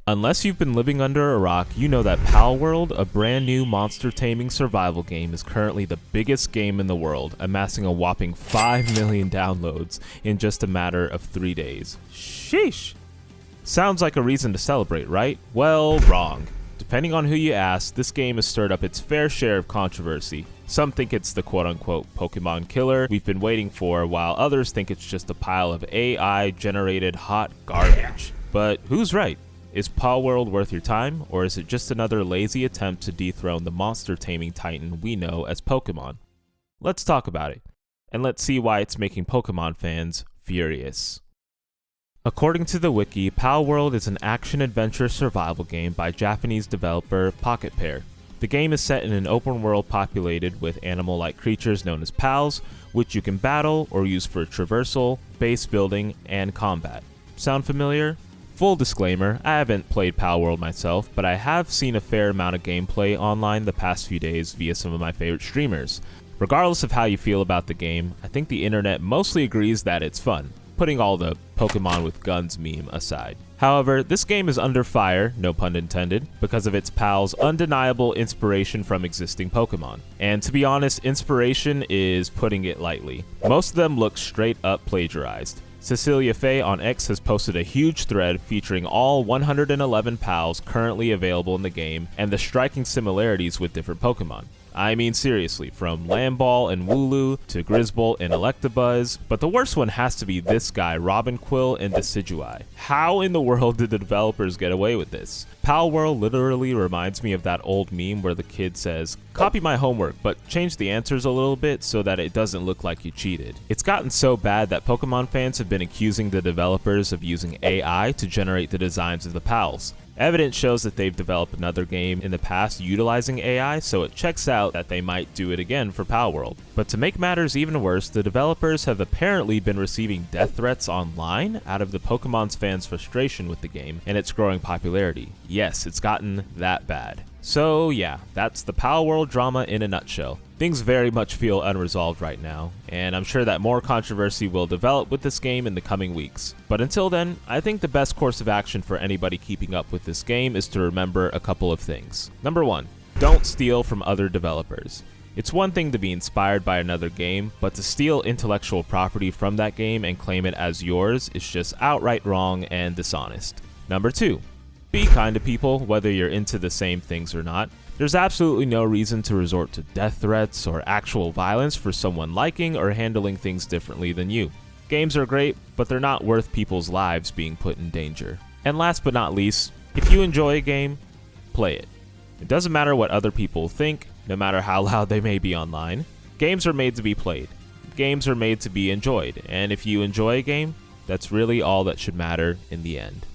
Unless you've been living under a rock, you know that Palworld, a brand new monster taming survival game, is currently the biggest game in the world, amassing a whopping 5 million downloads in just a matter of 3 days. Sheesh! Sounds like a reason to celebrate, right? Well, wrong. Depending on who you ask, this game has stirred up its fair share of controversy. Some think it's the quote-unquote Pokemon killer we've been waiting for, while others think it's just a pile of AI-generated hot garbage. But who's right? Is Palworld worth your time, or is it just another lazy attempt to dethrone the monster taming titan we know as Pokemon? Let's talk about it, and let's see why it's making Pokemon fans furious. According to the wiki, Palworld is an action-adventure survival game by Japanese developer Pocket Pair. The game is set in an open world populated with animal-like creatures known as pals, which you can battle or use for traversal, base building, and combat. Sound familiar? Full disclaimer, I haven't played Palworld myself, but I have seen a fair amount of gameplay online the past few days via some of my favorite streamers. Regardless of how you feel about the game, I think the internet mostly agrees that it's fun, putting all the Pokemon with guns meme aside. However, this game is under fire, no pun intended, because of its pals' undeniable inspiration from existing Pokemon. And to be honest, inspiration is putting it lightly. Most of them look straight up plagiarized. Cecilia Faye on X has posted a huge thread featuring all 111 pals currently available in the game and the striking similarities with different Pokemon. I mean seriously, from Lamball and Wooloo to Grisbolt and Electabuzz, but the worst one has to be this guy, Robinquill and Decidueye. How in the world did the developers get away with this? Palworld literally reminds me of that old meme where the kid says, "Copy my homework, but change the answers a little bit so that it doesn't look like you cheated." It's gotten so bad that Pokemon fans have been accusing the developers of using AI to generate the designs of the pals. Evidence shows that they've developed another game in the past utilizing AI, so it checks out that they might do it again for Palworld. But to make matters even worse, the developers have apparently been receiving death threats online out of the Pokemon's fans' frustration with the game and its growing popularity. Yes, it's gotten that bad. So yeah, that's the Palworld drama in a nutshell. Things very much feel unresolved right now, and I'm sure that more controversy will develop with this game in the coming weeks. But until then, I think the best course of action for anybody keeping up with this game is to remember a couple of things. Number 1, don't steal from other developers. It's one thing to be inspired by another game, but to steal intellectual property from that game and claim it as yours is just outright wrong and dishonest. Number 2, be kind to people, whether you're into the same things or not. There's absolutely no reason to resort to death threats or actual violence for someone liking or handling things differently than you. Games are great, but they're not worth people's lives being put in danger. And last but not least, if you enjoy a game, play it. It doesn't matter what other people think, no matter how loud they may be online. Games are made to be played. Games are made to be enjoyed, and if you enjoy a game, that's really all that should matter in the end.